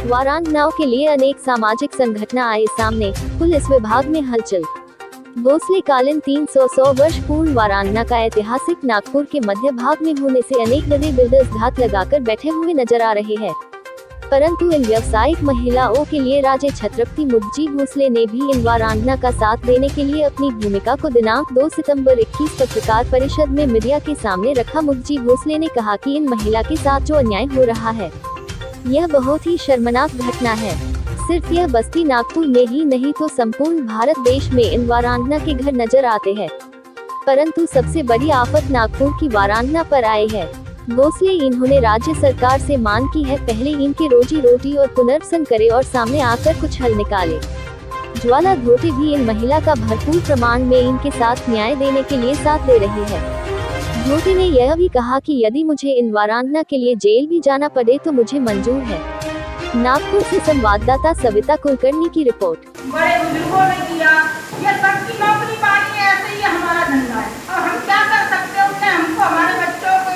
वारांगनाओं के लिए अनेक सामाजिक संगठन आए सामने, पुलिस विभाग में हलचल। भोसले कालीन 300 वर्ष पूर्ण वारांगना का ऐतिहासिक नागपुर के मध्य भाग में होने से अनेक बड़े बिल्डर्स घात लगाकर बैठे हुए नजर आ रहे हैं, परंतु इन व्यावसायिक महिलाओं के लिए राजे छत्रपति मुखर्जी भोसले ने भी इन वारांगना का साथ देने के लिए अपनी भूमिका को दिनांक 2 सितंबर 21 पत्रकार परिषद में मीडिया के सामने रखा। मुखर्जी भोसले ने कहा कि इन महिला के साथ जो अन्याय हो रहा है, यह बहुत ही शर्मनाक घटना है। सिर्फ यह बस्ती नागपुर में ही नहीं तो संपूर्ण भारत देश में इन वारांगना के घर नजर आते हैं, परंतु सबसे बड़ी आफत नागपुर की वारांगना पर आई है। भोसले इन्होंने राज्य सरकार से मांग की है, पहले इनके रोजी रोटी और पुनर्वसन करे और सामने आकर कुछ हल निकाले। ज्वाला धोटे भी इन महिला का भरपूर प्रमाण में इनके साथ न्याय देने के लिए साथ दे रही है। धोटे ने यह भी कहा कि यदि मुझे इन वारांगना के लिए जेल भी जाना पड़े तो मुझे मंजूर है। नागपुर से संवाददाता सविता कुलकर्णी की रिपोर्ट। बड़े बुजुर्गों ने किया, ये सबकी नौकरी पानी है, ऐसे ही हमारा धंधा है। और हम क्या कर सकते हैं? उसने हमको, हमारे बच्चों को,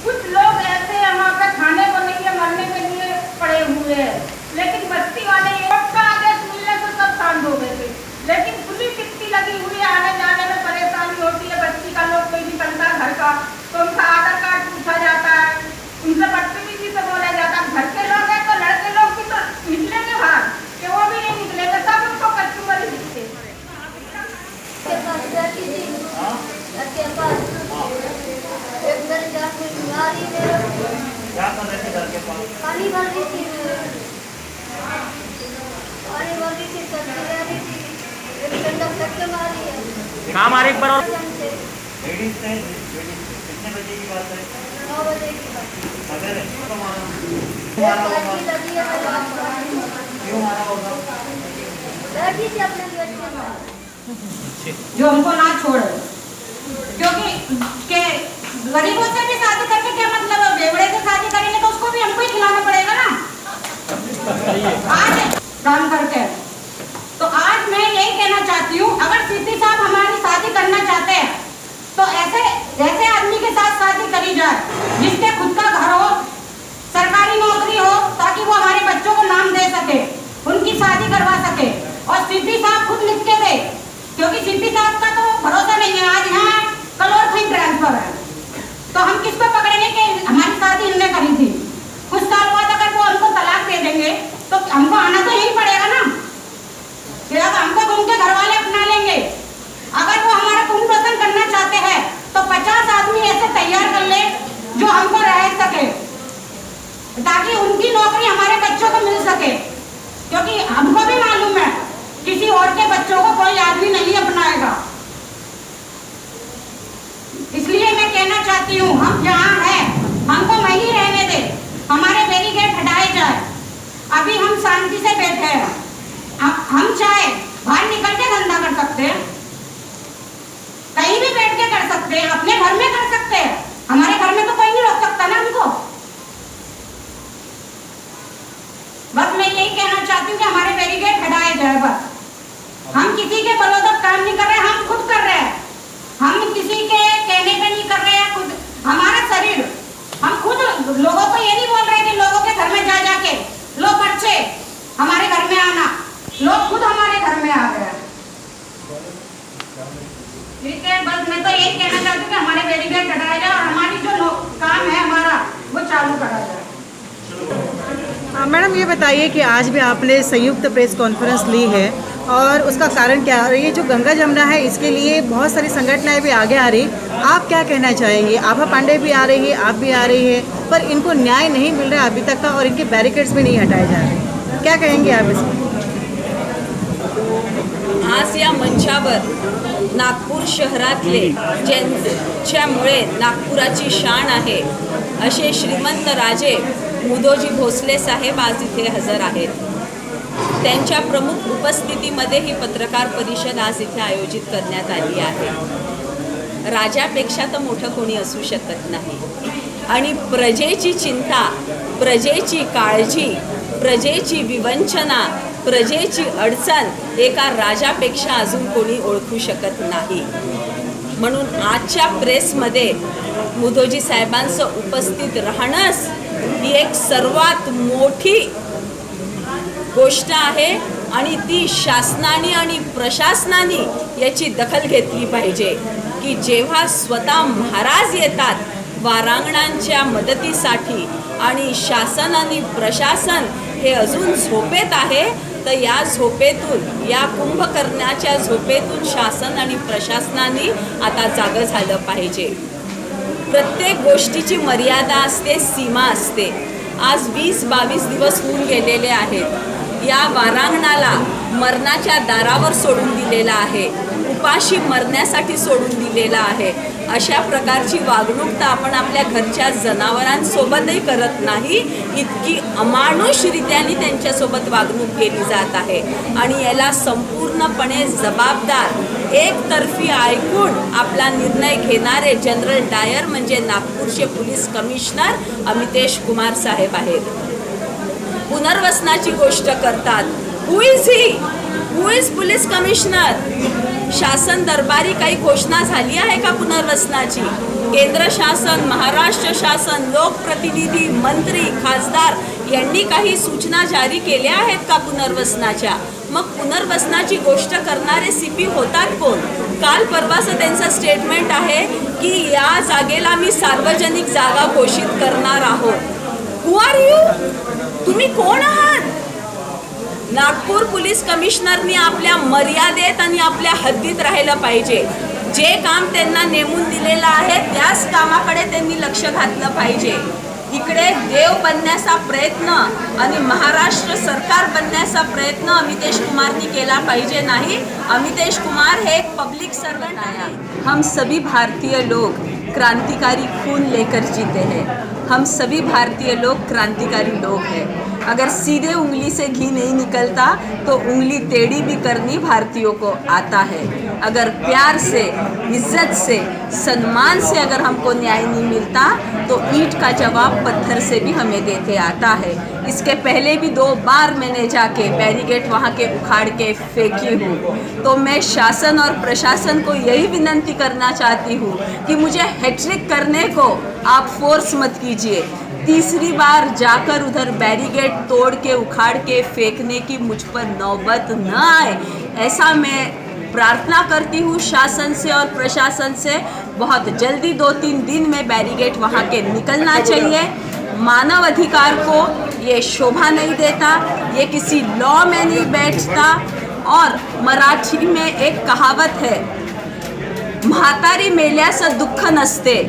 कुछ लोग ऐसे यहाँ पे खाने को नहीं है, मरने के लिए पड़े हुए हैं। लेकिन बस्ती वाले का आदेश मिलने से सब शांत हो गए थे, लेकिन पुलिस इतनी लगी हुई है, आने जाने में परेशानी होती है। बस्ती का लोग कोई निकलता है घर का तो उनका आधार कार्ड पूछा जाता है, उनसे बदतमीजी से बोला जाता है। घर के लोग हैं तो लड़के लोग भी तो निकलेंगे बाहर, कि वो भी नहीं निकलेंगे, सब उनको कस्टमर ही दिखते हैं। पानी भर रही थी, पानी भर रही थी, सब्जी ले रही थी, एक डंडा धक्के मारी है। कहाँ मारे एक बार और? लेडीज ने कितने बजे की बात है? 9 बजे की बात। अगर इसको मारा लगी है क्यों मारा होगा? लगी थी अपने गेट पे, जो हमको ना छोड़े, क्योंकि के गरीबों से भी शादी करके क्या मतलब है? बेवड़े से शादी करेंगे तो उसको भी हमको ही खिलाना पड़ेगा ना। आज काम करके तो आज मैं यही कहना चाहती हूँ, अगर सिद्धि साहब हमारी शादी करना चाहते हैं तो ऐसे आदमी के साथ शादी करी जाए जिसके खुद का घर हो, सरकारी नौकरी हो, ताकि वो हमारे बच्चों को नाम दे सके, उनकी शादी करवा सके। और सिद्धि साहब खुद लिख के दे, क्योंकि सिद्धि साहब का तो भरोसा नहीं है। आज यहाँ कल और कहीं ट्रांसफर है, तो हम किसको पकड़ेंगे कि हमारी शादी इनने करी थी? कुछ साल बाद अगर वो हमको तलाक दे देंगे तो हमको आना तो यही पड़ेगा ना, कि अब हमको उनके घर वाले अपना लेंगे। अगर वो हमारा पुनर्वसन करना चाहते हैं तो 50 आदमी ऐसे तैयार कर ले जो हमको रह सके, ताकि उनकी नौकरी हमारे बच्चों को मिल सके। क्योंकि हमको भी मालूम है किसी और के बच्चों को कोई आदमी नहीं अपनाएगा। इसलिए मैं कहना चाहती हूँ, हम जहाँ हैं हमको वहीं रहने दे, हमारे बैरिकेड हटाए जाए। अभी हम शांति से बैठे हैं, हम चाहे बाहर निकल के धंधा कर सकते हैं, कहीं भी बैठ के कर सकते हैं, अपने घर में कर सकते हैं। हमारे घर में तो कोई नहीं रोक सकता ना हमको। बस मैं यही कहना चाहती हूँ कि हमारे बैरिकेड हटाए जाए। बस हम किसी के बलोदब काम नहीं कर रहे, हम खुद कर रहे हैं। हम किसी के कहने पे नहीं कर रहे हैं, खुद हमारा शरीर, हम खुद लोगों को ये नहीं बोल रहे कि लोगों के घर में जा जाके लो बच्चे हमारे घर में आना, लोग खुद हमारे घर में आ गए हैं। ठीक है, बस मैं तो यही कहना चाहती हूँ कि हमारे बैरिकेड हटाया जाए और हमारी जो काम है हमारा वो चालू करा जाए। मैडम ये बताइए कि आज भी आपने संयुक्त प्रेस कॉन्फ्रेंस ली है और उसका कारण क्या है? ये जो गंगा जमुना है इसके लिए बहुत सारी संगठनाएं भी आगे आ रही, आप क्या कहना चाहेंगे? आभा पांडे भी आ रही है, आप भी आ रही है, पर इनको न्याय नहीं मिल रहा अभी तक का और इनके बैरिकेड्स भी नहीं हटाए जा रहे, क्या कहेंगे आप इसमें? आज या मंचावर नागपूर शहरातले ज्यांच्यामुळे नागपुराची शान आहे असे श्रीमंत राजे मुधोजी भोसले साहेब आज इथे हजर आहेत। त्यांच्या प्रमुख उपस्थितीमध्ये ही पत्रकार परिषद आज इथे आयोजित करण्यात आली आहे। राजापेक्षा तर मोठं कोणी असू शकत नाही आणि प्रजेची चिंता, प्रजेची काळजी, प्रजेची विवंचना, प्रजेची अडचण एका राजापेक्षा अजून कोणी ओळखू शकत नाही। म्हणून आजच्या प्रेसमध्ये मुधोजी साहेबांचं उपस्थित राहणंच ही एक सर्वात मोठी गोष्ट आहे आणि ती शासनाने आणि प्रशासनाने याची दखल घेतली पाहिजे की जेव्हा स्वतः महाराज येतात वारांगणांच्या मदतीसाठी आणि शासन आणि प्रशासन हे अजून झोपेत आहे, तर या झोपेतून, या कुंभकर्णाच्या झोपेतून शासन आणि प्रशासनाने आता जागं झालं पाहिजे. प्रत्येक गोष्टीची मर्यादा असते, सीमा असते. आज 20-22 दिवस होऊन गेलेले आहेत. या वारांगणाला मरणाच्या दारावर सोडून दिलेला आहे, उपाशी मरण्यासाठी सोडून दिलेला आहे. अशा प्रकारची वागणूक तर आपण आपल्या घरच्या जनावरांसोबतही करत नाही. इतकी अमानुषरित्याने त्यांच्यासोबत वागणूक केली जात आहे आणि याला संपूर्णपणे जबाबदार, एकतर्फी ऐकून आपला निर्णय घेणारे जनरल डायर म्हणजे नागपूरचे पोलीस कमिशनर अमितेश कुमार साहेब आहेत. पुनर्वसनाची गोष्ट करतात. Who is he? Who is police commissioner? शासन दरबारी काही घोषणा झाली आहे का पुनर्वसनाची? केंद्र शासन, महाराष्ट्र शासन, लोकप्रतिनिधी, मंत्री, खासदार यांनी काही सूचना जारी केल्या आहेत का पुनर्वसनाच्या? मग पुनर्वसनाची गोष्ट करणारे CP होतात कोण? काल परवाचं त्यांचं स्टेटमेंट आहे की या जागेला मी सार्वजनिक जागा घोषित करणार आहोत. Who are you? तुम्ही कोण आहात? नागपूर पोलीस कमिशनरनी आपल्या मर्यादेत आणि आपल्या हद्दीत राहिलं पाहिजे. जे काम त्यांना नेमून दिलेलं आहे त्याच कामाकडे त्यांनी लक्ष घातलं पाहिजे. इकडे देव बनण्याचा प्रयत्न आणि महाराष्ट्र सरकार बनण्याचा प्रयत्न अमितेश कुमारनी केला पाहिजे नाही. अमितेश कुमार हे एक पब्लिक सर्वेंट आहे. हम सभी भारतीय लोग क्रांतिकारी खून लेकर जीते हैं. हम सभी भारतीय लोग क्रांतिकारी लोग हैं. अगर सीधे उंगली से घी नहीं निकलता तो उंगली टेढ़ी भी करनी भारतीयों को आता है. अगर प्यार से, इज्जत से, सम्मान से अगर हमको न्याय नहीं मिलता तो ईंट का जवाब पत्थर से भी हमें देते आता है. इसके पहले भी 2 बार मैंने जाके बैरिकेड वहाँ के उखाड़ के फेंकी हूँ. तो मैं शासन और प्रशासन को यही विनंती करना चाहती हूँ कि मुझे हैट्रिक करने को आप फोर्स मत कीजिए. तीसरी बार जाकर उधर बैरिकेड तोड़ के उखाड़ के फेंकने की मुझ पर नौबत न आए, ऐसा मैं प्रार्थना करती हूँ शासन से और प्रशासन से. बहुत जल्दी 2-3 दिन में बैरिकेड वहाँ के निकलना चाहिए. मानव अधिकार को ये शोभा नहीं देता, ये किसी लॉ में नहीं बैठता. और मराठी में एक कहावत है, म्हातारी मेल्याचं दुःख नसते,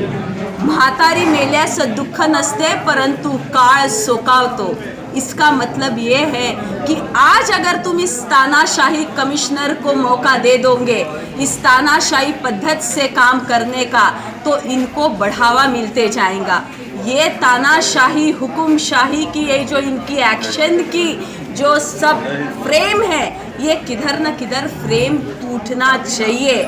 म्हातारी मेल्याचं दुःख नसते परंतु काळ सोकावतो. इसका मतलब ये है कि आज अगर तुम इस तानाशाही कमिश्नर को मौका दे दोगे इस तानाशाही पद्धत से काम करने का, तो इनको बढ़ावा मिलते जाएगा. ये तानाशाही, हुकुमशाही की ये जो इनकी एक्शन की जो सब फ्रेम है, ये किधर न किधर फ्रेम टूटना चाहिए.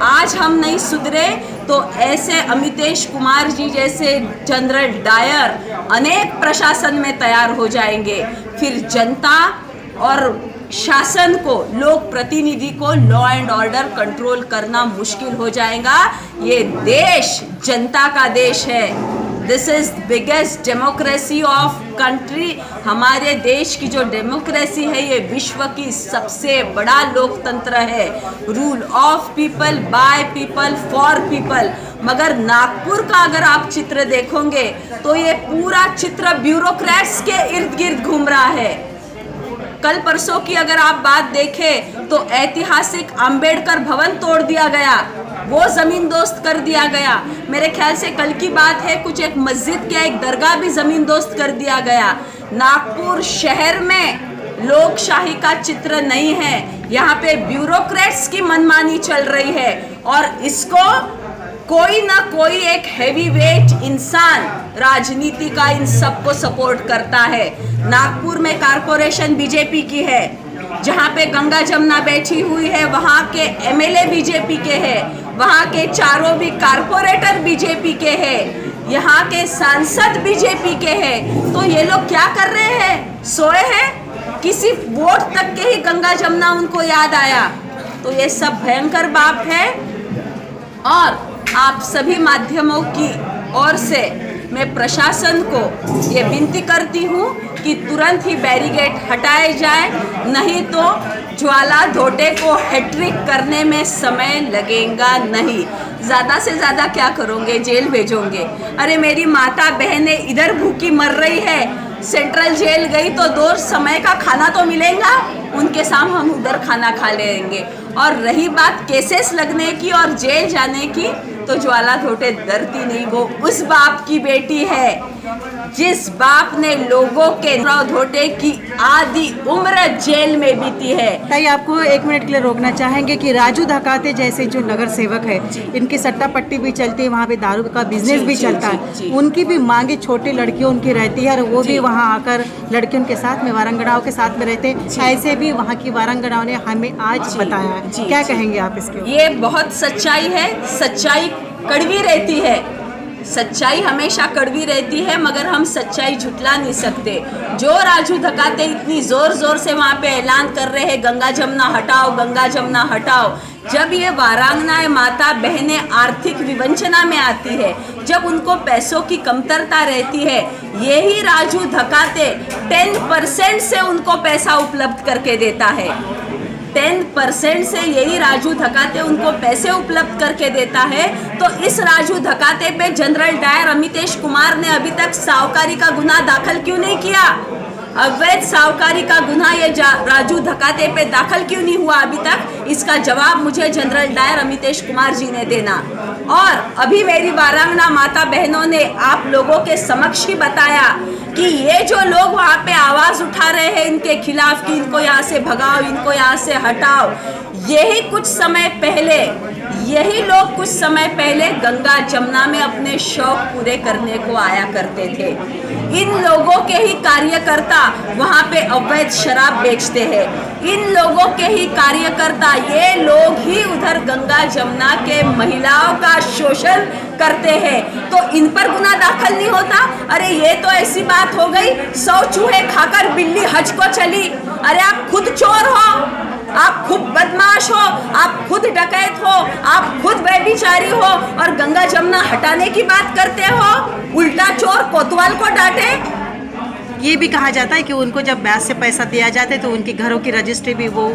आज हम नहीं सुधरे तो ऐसे अमितेश कुमार जी जैसे जनरल डायर अनेक प्रशासन में तैयार हो जाएंगे. फिर जनता और शासन को, लोक प्रतिनिधि को लॉ एंड ऑर्डर कंट्रोल करना मुश्किल हो जाएगा. ये देश जनता का देश है. This is biggest democracy of country. हमारे देश की जो डेमोक्रेसी है ये विश्व की सबसे बड़ा लोकतंत्र है. Rule of people, by people, for people. मगर नागपुर का अगर आप चित्र देखोगे तो ये पूरा चित्र ब्यूरोक्रेट्स के इर्द गिर्द घूम रहा है. कल परसों की अगर आप बात देखें तो ऐतिहासिक अंबेडकर भवन तोड़ दिया गया, वो ज़मीन दोस्त कर दिया गया. मेरे ख्याल से कल की बात है, कुछ एक मस्जिद क्या एक दरगाह भी ज़मीन दोस्त कर दिया गया. नागपुर शहर में लोकशाही का चित्र नहीं है. यहाँ पे ब्यूरोक्रेट्स की मनमानी चल रही है और इसको कोई ना कोई एक हैवी वेट इंसान राजनीति का इन सबको सपोर्ट करता है. नागपुर में कारपोरेशन बीजेपी की है, जहाँ पे गंगा जमुना बैठी हुई है वहाँ के MLA बीजेपी के हैं, वहाँ के चारों भी कारपोरेटर बीजेपी के हैं, यहाँ के सांसद बीजेपी के हैं. तो ये लोग क्या कर रहे हैं? सोए हैं? किसी वोट तक के ही गंगा जमुना उनको याद आया. तो ये सब भयंकर बात है. और आप सभी माध्यमों की ओर से मैं प्रशासन को ये विनती करती हूँ कि तुरंत ही बैरिकेड हटाए जाए, नहीं तो ज्वाला धोटे को हैट्रिक करने में समय लगेगा नहीं। ज़्यादा से ज़्यादा क्या करोगे, जेल भेजोगे। अरे मेरी माता बहनें इधर भूखी मर रही है, सेंट्रल जेल गई तो 2 समय का खाना तो मिलेगा, उनके सामने हम उधर खाना खा लेंगे। और रही बात केसेस लगने की और जेल जाने की, तो ज्वाला धोटे डरती नहीं। वो उस बाप की बेटी है जिस बाप ने लोगों के धोटे की आधी उम्र जेल में बीती है। ताई, आपको 1 मिनट के लिए रोकना चाहेंगे कि राजू धकाते जैसे जो नगर सेवक है, इनकी सट्टा पट्टी भी चलती है, वहाँ पे दारू का बिजनेस भी चलता है, उनकी भी मांगे छोटी लड़कियों उनकी रहती है और वो भी वहाँ आकर लड़कियों के साथ में, वारंगनाओं के साथ में रहते हैं। ऐसे भी वहाँ की वारंगनाओं ने हमें आज बताया है। क्या कहेंगे आप इसके? ये बहुत सच्चाई है। सच्चाई कड़वी रहती है, सच्चाई हमेशा कड़वी रहती है, मगर हम सच्चाई झुटला नहीं सकते। जो राजू धकाते इतनी जोर जोर से वहाँ पे ऐलान कर रहे हैं गंगा जमुना हटाओ, गंगा जमुना हटाओ, जब ये वारांगनाएं माता बहनें आर्थिक विवंचना में आती है, जब उनको पैसों की कमतरता रहती है, यही राजू धकाते 10% से उनको पैसा उपलब्ध करके देता है। 10% से यही राजू धकाते उनको पैसे उपलब्ध करके देता है। तो इस राजू धकाते पे जनरल डायर अमितेश कुमार ने अभी तक सावकारी का गुनाह दाखिल क्यों नहीं किया? अवैध सावकारी का गुनाह ये राजू धकाते पे दाखिल क्यों नहीं हुआ अभी तक? इसका जवाब मुझे जनरल डायर अमितेश कुमार जी ने देना। और अभी मेरी वारांगना माता बहनों ने आप लोगों के समक्ष ही बताया कि ये जो लोग वहाँ पे आवाज़ उठा रहे हैं इनके खिलाफ कि इनको यहाँ से भगाओ, इनको यहाँ से हटाओ, यही लोग कुछ समय पहले गंगा जमुना में अपने शौक पूरे करने को आया करते थे। इन लोगों के ही कार्यकर्ता वहाँ पे अवैध शराब बेचते हैं। इन लोगों के ही कार्यकर्ता, ये लोग ही उधर गंगा जमुना के महिलाओं का शोषण करते हैं। तो इन पर गुनाह दाखिल नहीं होता? अरे ये तो ऐसी बात हो गई, 100 चूहे खाकर बिल्ली हज को चली। अरे आप खुद चोर हो, आप खुद बदमाश हो, आप खुद डकैत हो, आप खुद व्यभिचारी हो और गंगा जमुना हटाने की बात करते हो। उल्टा चोर कोतवाल को डांटे। ये भी कहा जाता है कि उनको जब ब्याज से पैसा दिया जाता है तो उनके घरों की रजिस्ट्री भी वो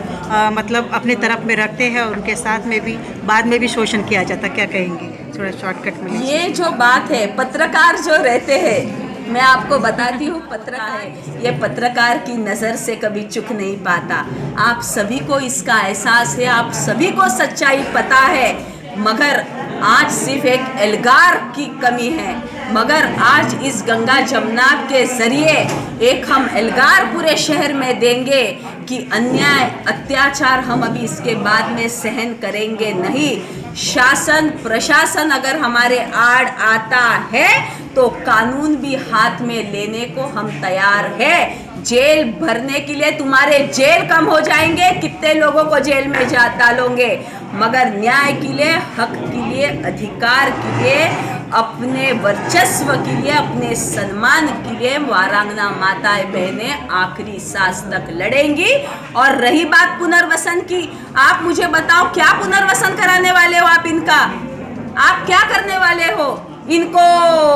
मतलब अपने तरफ में रखते हैं और उनके साथ में भी बाद में भी शोषण किया जाता है। क्या कहेंगे थोड़ा शॉर्टकट में? ये जो बात है, पत्रकार जो रहते हैं, मैं आपको बताती हूँ, पत्रकार है, ये पत्रकार की नज़र से कभी चूक नहीं पाता। आप सभी को इसका एहसास है, आप सभी को सच्चाई पता है, मगर आज सिर्फ एक एल्गार की कमी है। मगर आज इस गंगा जमुना के ज़रिए एक हम एल्गार पूरे शहर में देंगे कि अन्याय अत्याचार हम अभी इसके बाद में सहन करेंगे नहीं। शासन प्रशासन अगर हमारे आड़ आता है तो कानून भी हाथ में लेने को हम तैयार है। जेल भरने के लिए तुम्हारे जेल कम हो जाएंगे, कितने लोगों को जेल में डालोगे, मगर न्याय के लिए, हक के लिए, अधिकार के लिए, अपने वर्चस्व के लिए, अपने सम्मान के लिए वारांगना माताएं बहनें आखिरी सांस तक लड़ेंगी। और रही बात पुनर्वसन की, आप मुझे बताओ क्या पुनर्वसन कराने वाले हो आप इनका? आप क्या करने वाले हो? इनको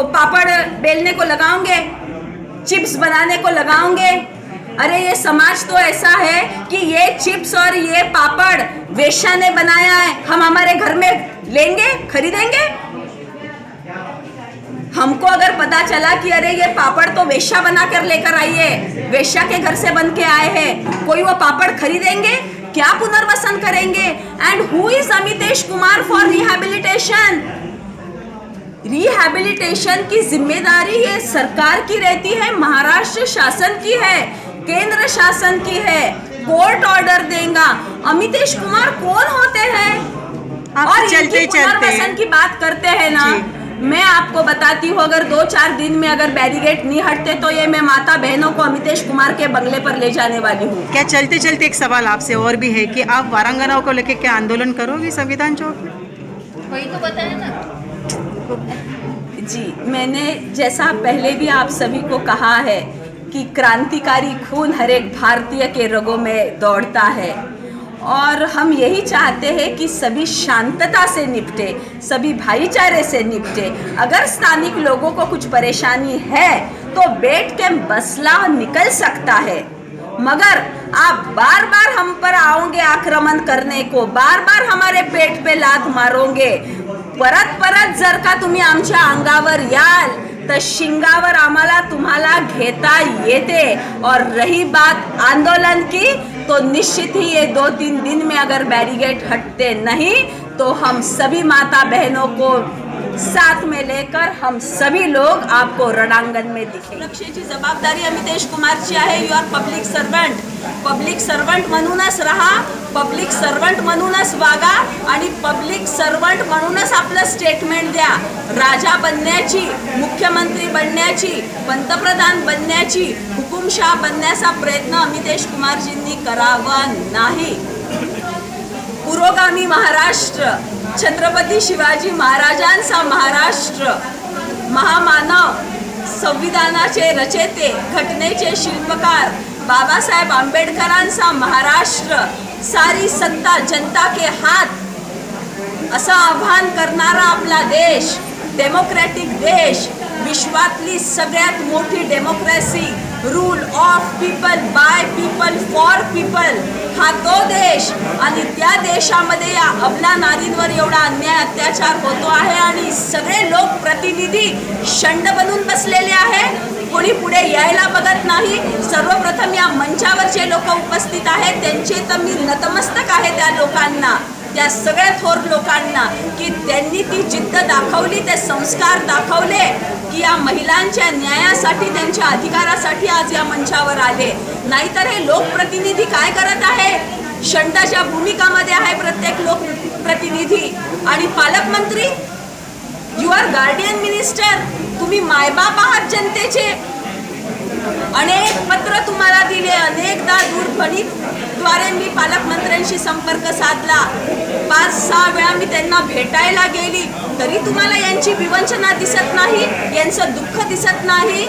पापड़ बेलने को लगाओगे, चिप्स बनाने को लगाओगे? अरे ये समाज तो ऐसा है कि ये चिप्स और ये पापड़ वेश्या ने बनाया है, हम हमारे घर में लेंगे, खरीदेंगे? हमको अगर पता चला कि अरे ये पापड़ तो वेश्या बना कर लेकर आई है, वेश्या के घर से बन के आए हैं, कोई वो पापड़ खरीदेंगे? क्या पुनर्वसन करेंगे? And who is Amitesh Kumar for rehabilitation? Rehabilitation की जिम्मेदारी ये सरकार की रहती है, महाराष्ट्र शासन की है, केंद्र शासन की है, कोर्ट ऑर्डर देगा। अमितेश कुमार कौन होते हैं? और चलते पुनर्वसन की बात करते हैं ना, मैं आपको बताती हूँ, अगर 2-4 दिन में अगर बैरिकेड नहीं हटते तो ये मैं माता बहनों को अमितेश कुमार के बंगले पर ले जाने वाली हूँ। क्या चलते चलते एक सवाल आपसे और भी है कि आप वारांगनाओं को लेकर क्या आंदोलन करोगे संविधान चौक में? वही तो बताया ना जी। मैंने जैसा पहले भी आप सभी को कहा है कि क्रांतिकारी खून हर एक भारतीय के रगों में दौड़ता है और हम यही चाहते हैं कि सभी शांतता से निपटे, सभी भाईचारे से निपटे। अगर स्थानिक लोगों को कुछ परेशानी है तो बैठ के मसला निकल सकता है, मगर आप बार बार हम पर आओगे आक्रमण करने को, बार बार हमारे पेट पे लात मारोगे, परत परत जर का तुम्ही आमच्या अंगावर याल तर शिंगावर आम्हाला तुम्हाला घेता येते। और रही बात आंदोलन की, तो निश्चित ही ये 2-3 दिन में अगर बैरिकेड हटते नहीं तो हम सभी माता बहनों को साथ में लेकर हम सभी लोग आपको रणांगण में दिखेंगे। सुरक्षेची जबाबदारी अमितेश कुमारची आहे। You are public servant, public servant म्हणूनच राहा, पब्लिक सर्वंट म्हणूनच वागा आणि पब्लिक सर्वंट म्हणूनच आपलं स्टेटमेंट द्या। राजा बनण्याची, मुख्यमंत्री बनण्याची, पंतप्रधान बनण्याची, हुकुमशाह बनण्याचा प्रयत्न अमितेश कुमारजींनी करावा नाही। पुरोगामी महाराष्ट्र, छत्रपती शिवाजी महाराजांचा महाराष्ट्र, महामानव, संविधानाचे रचेते, घटनेचे शिल्पकार बाबासाहेब आंबेडकरांचा महाराष्ट्र, सारी सत्ता जनता के हात असं आव्हान करणारा आपला देश, डेमोक्रॅटिक देश, विश्वातली सगळ्यात मोठी democracy, rule of people by people for people, हा तो देश। आणि त्या देशामध्ये या अबला नारींवर एवढा अन्याय अत्याचार होतो आहे आणि सगळे लोक प्रतिनिधी शंड बनून बसलेले आहे, कोणी पुढे यायला बघत नाही। सर्वप्रथम या मंचावर जे लोक उपस्थित आहेत त्यांचे तर मी नतमस्तक आहे त्या लोकांना, त्या सगळ्या थोर लोकांना, की त्यांनी ती जिद्द दाखवली, ते संस्कार दाखवले की या महिलांच्या न्यायासाठी, त्यांच्या अधिकारासाठी आज या मंचावर आले। नाहीतर हे लोकप्रतिनिधी काय करत आहे? शंडाच्या भूमिकामध्ये आहे प्रत्येक लोकप्रतिनिधी। आणि पालकमंत्री, यू आर गार्डियन मिनिस्टर, तुम्ही मायबाप आहात जनतेचे। अनेक पत्र तुम्हाला दिले, अनेकदा दूरध्वनीद्वारे मी पालकमंत्र्यांशी संपर्क साधला, 5-6 वेळा मी त्यांना भेटायला गेली, तरी तुम्हाला यांची विवंचना दिसत नाही, यांचं दुःख दिसत नाही।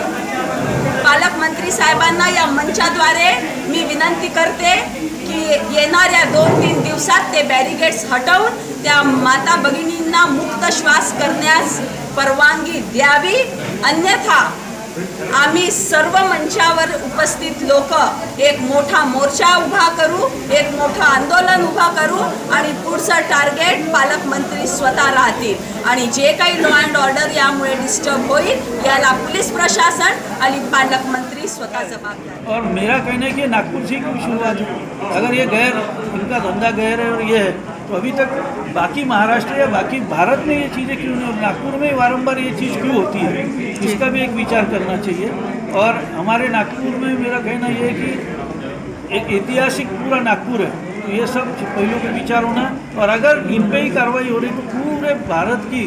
पालकमंत्री साहेबांना या मंचाद्वारे मी विनंती करते की येणाऱ्या 2-3 दिवसात ते बॅरिकेड्स हटवून त्या माता भगिनींना मुक्त श्वास करण्यास परवानगी द्यावी, अन्यथा आम्ही सर्व मंचावर उपस्थित लोक एक मोठा मोर्चा उभा करू, एक मोठं आंदोलन उभा करू आणि पुढचं टार्गेट पालकमंत्री स्वतः राहतील। आणि जे काही लॉ अँड ऑर्डर यामुळे डिस्टर्ब होईल याला पोलीस प्रशासन आणि पालकमंत्री स्वतः जबाबदार। और मेरा कहना है कि नागपुर से क्यों शुरुआत हुई? अगर ये गैर, इनका धंधा गैर है और ये है, तो अभी तक बाकी महाराष्ट्र या बाकी भारत में ये चीज़ें क्यों नहीं, और नागपुर में वारंबार ये चीज़ क्यों होती है, इसका भी एक विचार करना चाहिए। और हमारे नागपुर में मेरा कहना ये है कि एक ऐतिहासिक पूरा नागपुर है, तो ये सब पहलू के विचार होना, और अगर इन पे ही कार्रवाई हो रही तो पूरे भारत की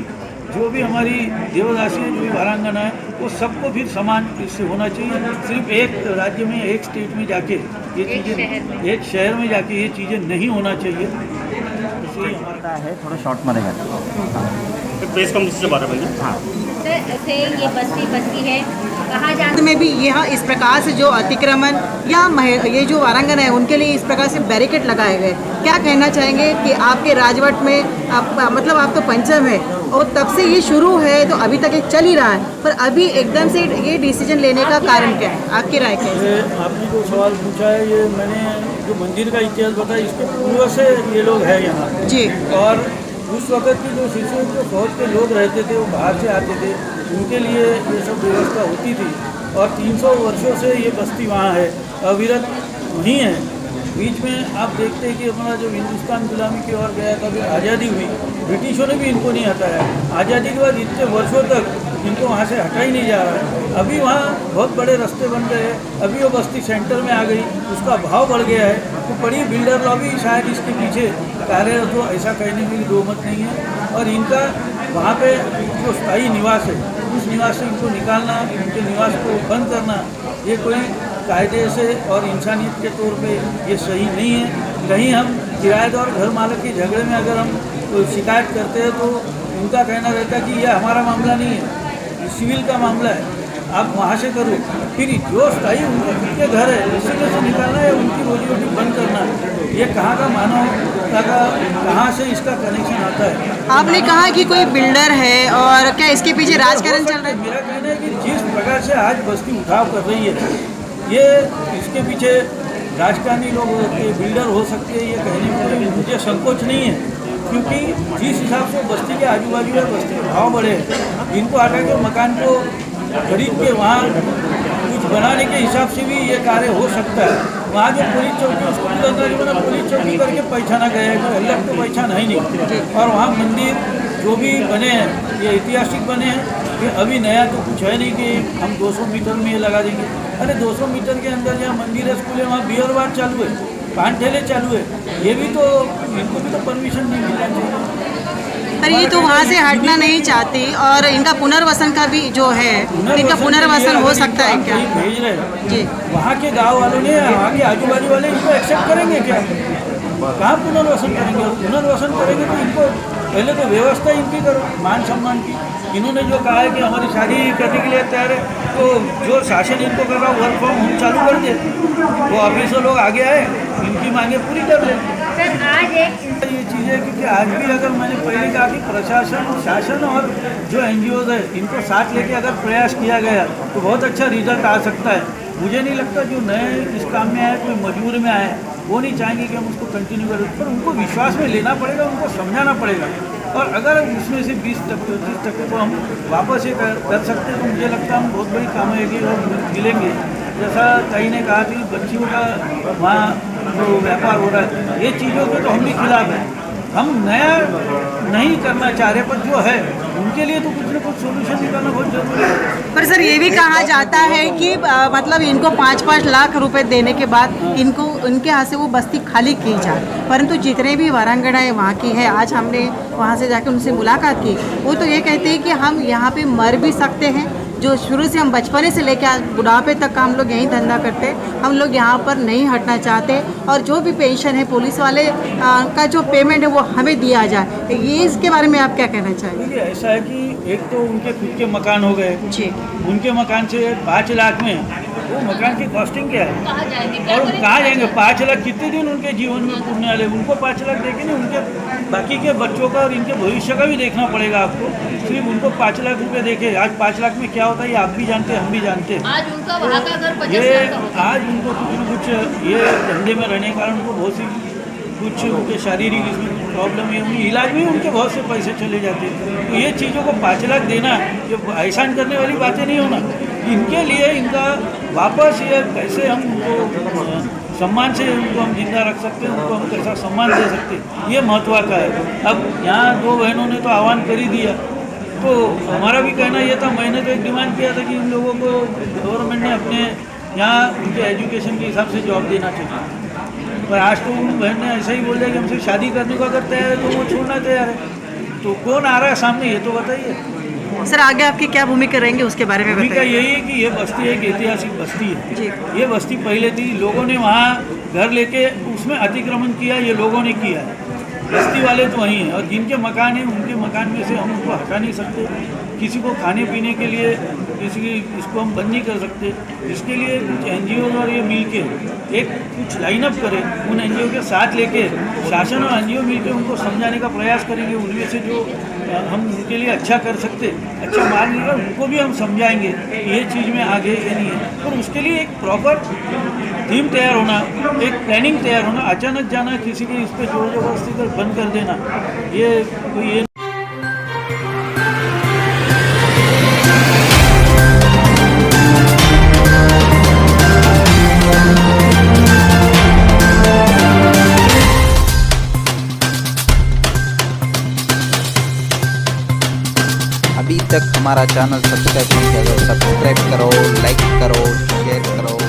जो भी हमारी देवदासी है, जो भी वारांगना है, वो सबको फिर समान इससे होना चाहिए। सिर्फ एक राज्य में, एक स्टेट में जाके ये चीज़ें, एक शहर में जाके ये चीज़ें नहीं होना चाहिए। इसलिए हमारा है थोड़ा शॉर्ट मारेगा प्रेस कॉन्फ्रेंस से 12 बजे। हाँ से ये बस्ती है, कहा जाता में भी यह इस प्रकार से जो अतिक्रमण या ये जो वारांगन है उनके लिए इस प्रकार से बैरिकेड लगाए गए, क्या कहना चाहेंगे कि आपके राजवट में मतलब आप तो पंचम है और तब से ये शुरू है तो अभी तक ये चल ही रहा है, पर अभी एकदम से ये डिसीजन लेने का कारण क्या है, आपकी राय क्या है? आपने जो सवाल पूछा है, ये मैंने जो मंदिर का इतिहास बताया, इसके पूर्व से ये लोग हैं यहाँ जी। और उस वक्त की जो शिशु जो फौज के लोग रहते थे, वो बाहर से आते थे, उनके लिए ये सब व्यवस्था होती थी। और 300 वर्षों से ये बस्ती वहाँ है, अविरत वहीं है। बीच में आप देखते हैं कि हमारा जो हिंदुस्तान गुलामी की ओर गया था, जो आज़ादी हुई, ब्रिटिशों ने भी इनको नहीं हटाया। आज़ादी के बाद इतने वर्षों तक इनको वहाँ से हटा ही नहीं जा रहा है। अभी वहाँ बहुत बड़े रास्ते बन गए हैं, अभी वो बस्ती सेंटर में आ गई, उसका भाव बढ़ गया है, तो बड़ी बिल्डर लॉबी शायद इसके पीछे कार्यरत हो, ऐसा कहने में दो मत नहीं है। और इनका वहाँ पे जो स्थायी निवास है, उस निवास से इनको निकालना, उनके निवास को बंद करना, ये कोई कायदे से और इंसानियत के तौर पे ये सही नहीं है। कहीं हम किराएदार घर मालिक के झगड़े में अगर हम शिकायत करते हैं तो उनका कहना रहता है कि ये हमारा मामला नहीं है, ये सिविल का मामला है, आप वहाँ से करो। फिर जो स्थायी उनके खुद के घर है उसी में से निकालना है, उनकी रोजी रोटी बंद करना है, ये कहाँ का मानव का कहाँ से इसका कनेक्शन आता है? आपने कहा कि कोई बिल्डर है और क्या इसके पीछे राजकारण चल रहा है? मेरा कहना है कि जिस प्रकार से आज बस्ती उठाव कर रही है, ये इसके पीछे राजस्थानी लोग के बिल्डर हो सकते हैं, ये कहने में मुझे संकोच नहीं है, क्योंकि जिस हिसाब से बस्ती के आजू बाजू में बस्ती के भाव बढ़े, इनको हटा के मकान को खरीद के वहाँ कुछ बनाने के हिसाब से भी ये कार्य हो सकता है। वहाँ जो पुलिस चौकी उसको बना पुलिस चौकी करके पहचाना गया है, कोई अलग तो पहचान है नहीं। और वहाँ मंदिर जो भी बने हैं ये ऐतिहासिक बने हैं, ये अभी नया तो कुछ है नहीं कि हम 200 मीटर में ये लगा देंगे। अरे 200 मीटर के अंदर जहाँ मंदिर है, स्कूल है, वहाँ बियर बार चालू है, पान ठेले चालू है, ये भी तो इनको भी तो परमिशन नहीं मिलना चाहिए। पर ये तो वहाँ से हटना नहीं चाहती, और इनका पुनर्वसन का भी जो है, इनका पुनर्वसन हो सकता है क्या? भेज रहे हैं जी, वहाँ के गांव वालों ने, वहाँ के आजू बाजू वाले इनको एक्सेप्ट करेंगे क्या? कहाँ पुनर्वसन करेंगे? और पुनर्वसन करेंगे तो इनको पहले तो व्यवस्था इनकी करो, मान सम्मान की। इन्होंने जो कहा है कि हमारी शादी करने के लिए तैयार है, तो जो शासन इनको कर रहा है वर्क फ्रॉम होम चालू कर दे, वो ऑफिसर लोग आगे आए, इनकी मांगे पूरी कर ले। सर आज एक ये चीज़ें क्योंकि आज भी अगर मैंने पहले कहा कि प्रशासन, शासन और जो NGOs है, इनको साथ लेके अगर प्रयास किया गया तो बहुत अच्छा रिजल्ट आ सकता है। मुझे नहीं लगता जो नए इस काम में आए, कोई मजबूर में आए, वो नहीं चाहेंगे कि हम उसको कंटिन्यू करें, पर उनको विश्वास में लेना पड़ेगा, उनको समझाना पड़ेगा। और अगर उसमें से 20% को हम वापस ये कर सकते हैं तो मुझे लगता है हम बहुत बड़ी कामयाबी और मिलेंगे। जैसा कहीं ने कहा कि बच्चियों का वहाँ जो व्यापार हो रहा है, ये चीज़ों के तो हम भी खिलाफ हैं। हम नया नहीं करना चाह रहे, पर जो है उनके लिए तो कुछ न कुछ सोल्यूशन निकालना बहुत जरूरी है। पर सर ये भी कहा जाता है कि मतलब इनको 5-5 लाख रुपए देने के बाद इनको उनके यहाँ से वो बस्ती खाली की जाए, परंतु जितने भी वारांगनाएँ वहाँ की है, आज हमने वहाँ से जाकर उनसे मुलाकात की, वो तो ये कहते हैं कि हम यहाँ पे मर भी सकते हैं, जो शुरू से हम बचपने से लेकर आज बुढ़ापे तक का हम लोग यहीं धंधा करते हैं, हम लोग यहाँ पर नहीं हटना चाहते, और जो भी पेंशन है पुलिस वाले का जो पेमेंट है वो हमें दिया जाए। ये इसके बारे में आप क्या कहना चाहेंगे? देखिए ऐसा है कि एक तो उनके खुद के मकान हो गए जी, उनके मकान से 5 लाख में वो मकान की कॉस्टिंग क्या है, और कहाँ जाएंगे? 5 लाख कितने दिन उनके जीवन में पूरने वाले? उनको 5 लाख देखे नहीं, उनके बाकी के बच्चों का और इनके भविष्य का भी देखना पड़ेगा आपको। सिर्फ उनको 5 लाख रुपए देखे, आज 5 लाख में क्या होता है ये आप भी जानते हैं, हम भी जानते हैं। आज उनका वहाँ का घर 50 ये लाख का होता है। आज उनको कुछ न कुछ ये धंधे में रहने के कारण उनको बहुत सी कुछ उनके शारीरिक इसमें प्रॉब्लम है, उनके इलाज में उनके बहुत से पैसे चले जाते हैं। तो ये चीज़ों को 5 लाख देना ये एहसान करने वाली बातें नहीं होना। इनके लिए इनका वापस ये कैसे हम उनको सम्मान से उनको हम जिंदा रख सकते हैं, उनको हम कैसा सम्मान दे सकते हैं, ये महत्व का है। अब यहाँ 2 बहनों ने तो आह्वान कर ही दिया, तो हमारा भी कहना ये था, मैंने तो एक डिमांड किया था कि इन लोगों को गवर्नमेंट ने अपने यहाँ उनके एजुकेशन के हिसाब से जॉब देना चाहिए, पर आज तो उन बहन ने ऐसा ही बोल दिया कि हमसे शादी करने को अगर तैयार है तो वो छोड़ना तैयार है। तो कौन आ रहा है सामने ये तो बताइए। सर आगे आपकी क्या भूमिका रहेंगी उसके बारे में भूमिका बताइए। यही है कि ये बस्ती एक ऐतिहासिक बस्ती है। जी, ये बस्ती पहले थी, लोगों ने वहाँ घर लेके उसमें अतिक्रमण किया, ये लोगों ने किया है। बस्ती वाले तो वहीं हैं, और जिनके मकान हैं उनके मकान में से हम उनको हटा नहीं सकते। किसी को खाने पीने के लिए इसको हम बंद नहीं कर सकते। इसके लिए कुछ NGO और ये मिल के एक कुछ लाइनअप करें, उन NGO के साथ लेके शासन और NGO मिल के उनको समझाने का प्रयास करेंगे। उनमें से जो हम उनके लिए अच्छा कर सकते, अच्छा मार्ग निकाल, उनको भी हम समझाएंगे कि ये चीज़ में आगे ये नहीं है। पर उसके लिए एक प्रॉपर थीम तैयार होना, एक प्लानिंग तैयार होना। अचानक जाना, किसी के इस पर जोर जबरदस्ती कर बंद कर देना, ये कोई ये अभी तक हमारा चैनल सब्सक्राइब नहीं किया तो सब्सक्राइब करो, लाइक करो, शेयर करो।